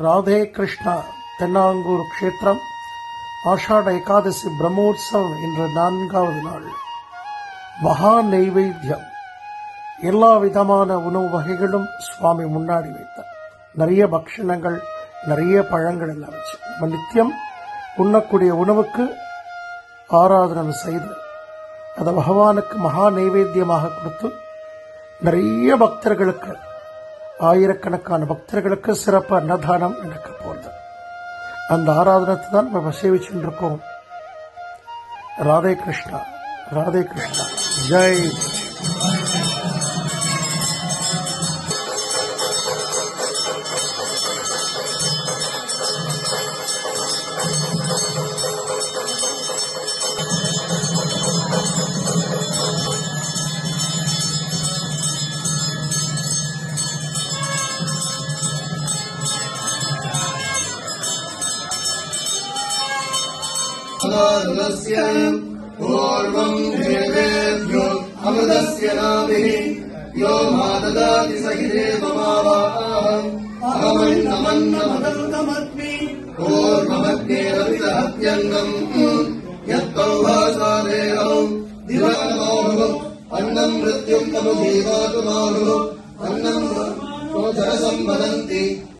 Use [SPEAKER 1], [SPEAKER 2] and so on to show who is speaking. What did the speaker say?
[SPEAKER 1] ராதே கிருஷ்ணா தென்னாங்கூர் க்ஷேத்திரம் ஆஷாட ஏகாதசி பிரம்மோற்சவம் இன்று 4வது நாள். மகா நைவேத்தியம், எல்லா விதமான உணவு வகைகளும் சுவாமி முன்னாடி வைத்தார். நிறைய பக்ஷணங்கள், நிறைய பழங்கள் எல்லாம் வச்சு நம்ம நித்தியம் உண்ணக்கூடிய உணவுக்கு ஆராதனை செய்து அதை பகவானுக்கு மகா நைவேத்தியமாக கொடுத்து நிறைய பக்தர்களுக்கு, ஆயிரக்கணக்கான பக்தர்களுக்கு சிறப்பு அன்னதானம் நடக்க போகுது. அந்த ஆராதனத்தை தான் நம்ம சேவிச்சுட்டு இருக்கோம். ராதே கிருஷ்ணா, ராதே கிருஷ்ணா, ஜெய்.
[SPEAKER 2] पूर्वम् देवेभ्यो अमृतस्य नाभिः यो मा ददाति स हि देवमावाहम् अहमन्नमन्नमदन्तमस्मि पूर्वमग्नेरविदहत्यङ्गम् यत्पौभासादेहम् दिवानमाहुः अन्नम् मृत्युम् तमुजीवातुमाहुः